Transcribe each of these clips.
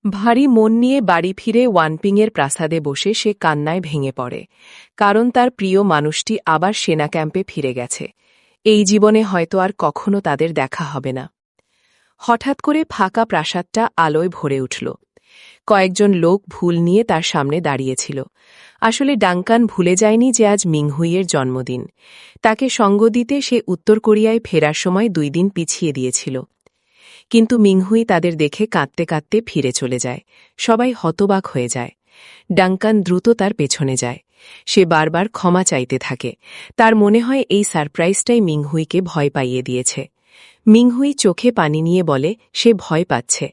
ভারী মন নিয়ে বাড়ি ফিরে ওয়ানপিংয়ের প্রাসাদে বসে সে কান্নায় ভেঙে পড়ে, কারণ তার প্রিয় মানুষটি আবার সেনা ক্যাম্পে ফিরে গেছে। এই জীবনে হয়তো আর কখনো তাদের দেখা হবে না। হঠাৎ করে ফাঁকা প্রাসাদটা আলোয় ভরে উঠল। কয়েকজন লোক ভুল নিয়ে তার সামনে দাঁড়িয়েছিল। আসলে ডাঙ্কান ভুলে যায়নি যে আজ মিংহুইয়ের জন্মদিন। তাকে সঙ্গ দিতে সে উত্তর কোরিয়ায় ফেরার সময় 2 দিন পিছিয়ে দিয়েছিল। কিন্তু মিংহুই তাদের দেখে কাঁদতে কাঁদতে ফিরে চলে যায়। সবাই হতবাক হয়ে যায়। ডাঙ্কান দ্রুত তার পেছনে যায়। সে বারবার ক্ষমা চাইতে থাকে। তার মনে হয় এই সারপ্রাইজটাই মিংহুইকে ভয় পাইয়ে দিয়েছে। মিংহুই চোখে পানি নিয়ে বলে সে ভয় পাচ্ছে।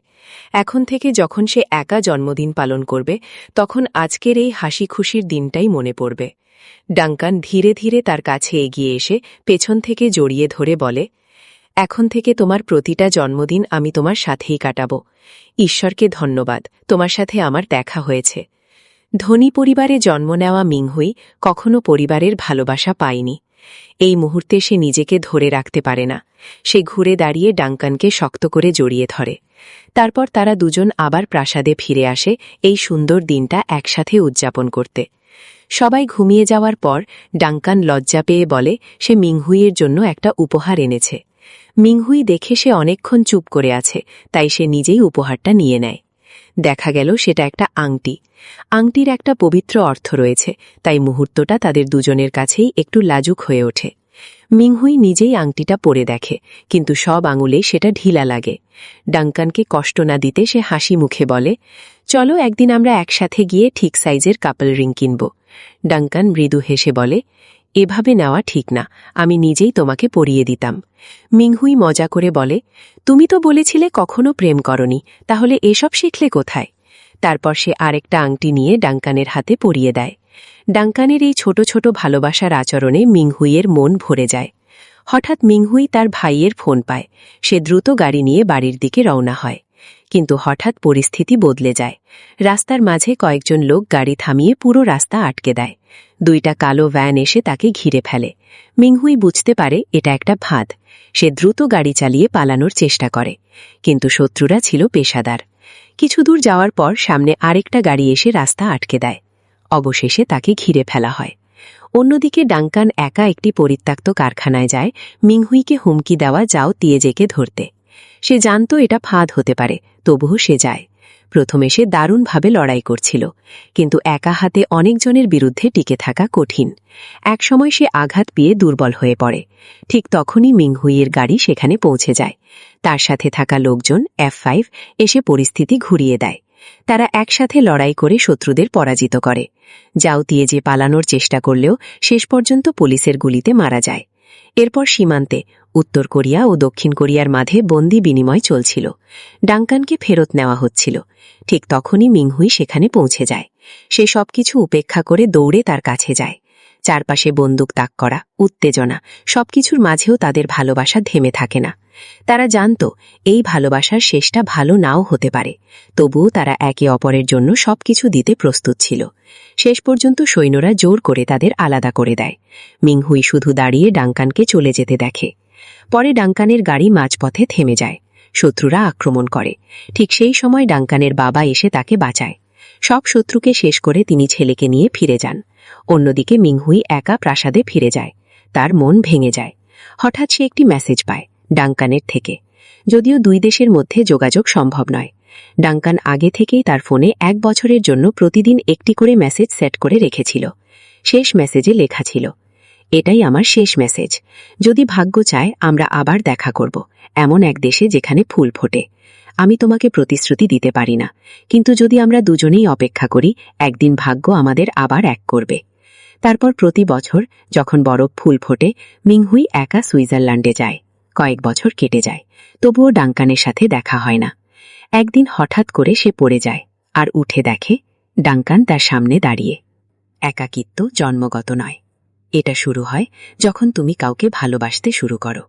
এখন থেকে যখন সে একা জন্মদিন পালন করবে, তখন আজকের এই হাসি খুশির দিনটাই মনে পড়বে। ডাঙ্কান ধীরে ধীরে তার কাছে এগিয়ে এসে পেছন থেকে জড়িয়ে ধরে বলে, এখন থেকে তোমার প্রতিটা জন্মদিন আমি তোমার সাথেই কাটাব। ঈশ্বরকে ধন্যবাদ, তোমার সাথে আমার দেখা হয়েছে। ধনী পরিবারে জন্ম নেওয়া মিংহুই কখনো পরিবারের ভালোবাসা পায়নি। এই মুহূর্তে সে নিজেকে ধরে রাখতে পারে না। সে ঘুরে দাঁড়িয়ে ডাঙ্কানকে শক্ত করে জড়িয়ে ধরে। তারপর তারা দুজন আবার প্রাসাদে ফিরে আসে এই সুন্দর দিনটা একসাথে উদযাপন করতে। সবাই ঘুমিয়ে যাওয়ার পর ডাঙ্কান লজ্জা পেয়ে বলে সে মিংহুইয়ের জন্য একটা উপহার এনেছে। মিংহুই দেখে সে অনেকক্ষণ চুপ করে আছে, তাই সে নিজেই উপহারটা নিয়ে নেয়। দেখা গেল সেটা একটা আংটি। আংটির একটা পবিত্র অর্থ রয়েছে, তাই মুহূর্তটা তাদের দুজনের কাছেই একটু লাজুক হয়ে ওঠে। মিংহুই নিজেই আংটিটা পরে দেখে, কিন্তু সব আঙুলে সেটা ঢিলা লাগে। ডাঙ্কানকে কষ্ট না দিতে সে হাসি মুখে বলে, চলো একদিন আমরা একসাথে গিয়ে ঠিক সাইজের কাপল রিং কিনব। ডাঙ্কান মৃদু হেসে বলে, এভাবে নেওয়া ঠিক না, আমি নিজেই তোমাকে পরিয়ে দিতাম। মিংহুই মজা করে বলে, তুমি তো বলেছিলে কখনো প্রেম করনি, তাহলে এসব শিখলে কোথায়? তারপর সে আরেকটা আংটি নিয়ে ডাঙ্কানের হাতে পরিয়ে দেয়। ডাঙ্কানের এই ছোট ছোট ভালোবাসার আচরণে মিংহুইয়ের মন ভরে যায়। হঠাৎ মিংহুই তার ভাইয়ের ফোন পায়। সে দ্রুত গাড়ি নিয়ে বাড়ির দিকে রওনা হয়। কিন্তু হঠাৎ পরিস্থিতি বদলে যায়। রাস্তার মাঝে কয়েকজন লোক গাড়ি থামিয়ে পুরো রাস্তা আটকে দেয়। 2টা কালো ভ্যান এসে তাকে ঘিরে ফেলে। মিংহুই বুঝতে পারে এটা একটা ফাঁদ। সে দ্রুত গাড়ি চালিয়ে পালানোর চেষ্টা করে, কিন্তু শত্রুরা ছিল পেশাদার। কিছু দূর যাওয়ার পর সামনে আরেকটা গাড়ি এসে রাস্তা আটকে দেয়। অবশেষে তাকে ঘিরে ফেলা হয়। অন্যদিকে ডাঙ্কান একা একটি পরিত্যক্ত কারখানায় যায় মিংহুইকে হুমকি দেওয়া যাও তিয়েজেকে ধরতে। সে জানত এটা ফাঁদ হতে পারে, তবুও সে যায়। প্রথমে সে দারুণভাবে লড়াই করছিল, কিন্তু একা হাতে অনেকজনের বিরুদ্ধে টিকে থাকা কঠিন। একসময় সে আঘাত পেয়ে দুর্বল হয়ে পড়ে। ঠিক তখনই মিংহুইয়ের গাড়ি সেখানে পৌঁছে যায়। তার সাথে থাকা লোকজন F5 এসে পরিস্থিতি ঘুরিয়ে দেয়। তারা একসাথে লড়াই করে শত্রুদের পরাজিত করে। যাও তিয়েজে পালানোর চেষ্টা করলেও শেষ পর্যন্ত পুলিশের গুলিতে মারা যায়। এরপর সীমান্তে উত্তর কোরিয়া ও দক্ষিণ কোরিয়ার মাঝে বন্দি বিনিময় চলছিল। ডাঙ্কানকে ফেরত নেওয়া হচ্ছিল। ঠিক তখনই মিংহুই সেখানে পৌঁছে যায়। সে সবকিছু উপেক্ষা করে দৌড়ে তার কাছে যায়। চারপাশে বন্দুক তাক করা, উত্তেজনা, সবকিছুর মাঝেও তাদের ভালোবাসা থেমে থাকে না। তারা জানত এই ভালোবাসার শেষটা ভালো নাও হতে পারে, তবুও তারা একে অপরের জন্য সবকিছু দিতে প্রস্তুত ছিল। শেষ পর্যন্ত সৈন্যরা জোর করে তাদের আলাদা করে দেয়। মিংহুই শুধু দাঁড়িয়ে ডাঙ্কানকে চলে যেতে দেখে। পরে ডাঙ্কানের গাড়ি মাঝপথে থেমে যায়। শত্রুরা আক্রমণ করে। ঠিক সেই সময় ডাঙ্কানের বাবা এসে তাকে বাঁচায়। সব শত্রুকে শেষ করে তিনি ছেলেকে নিয়ে ফিরে যান। অন্যদিকে মিংহুই একা প্রাসাদে ফিরে যায়। তার মন ভেঙে যায়। হঠাৎ সে একটি মেসেজ পায় ডাঙ্কানের থেকে। যদিও 2 দেশের মধ্যে যোগাযোগ সম্ভব নয়, ডাঙ্কান আগে থেকেই তার ফোনে 1 বছরের জন্য প্রতিদিন একটি করে মেসেজ সেট করে রেখেছিল। শেষ মেসেজে লেখা ছিল, এটাই আমার শেষ মেসেজ। যদি ভাগ্য চায় আমরা আবার দেখা করব, এমন এক দেশে যেখানে ফুল ফোটে। আমি তোমাকে প্রতিশ্রুতি দিতে পারি না, কিন্তু যদি আমরা দুজনেই অপেক্ষা করি, একদিন ভাগ্য আমাদের আবার এক করবে। তারপর প্রতি বছর যখন বরফ ফুল ফোটে, মিংহুই একা সুইজারল্যান্ডে যায়। কয়েক বছর কেটে যায়, তবুও ডাঙ্কানের সাথে দেখা হয় না। একদিন হঠাৎ করে সে পড়ে যায়, আর উঠে দেখে ডাঙ্কান তার সামনে দাঁড়িয়ে। একাকিত্ব জন্মগত নয়, এটা শুরু হয় যখন তুমি কাউকে ভালোবাসতে শুরু করো।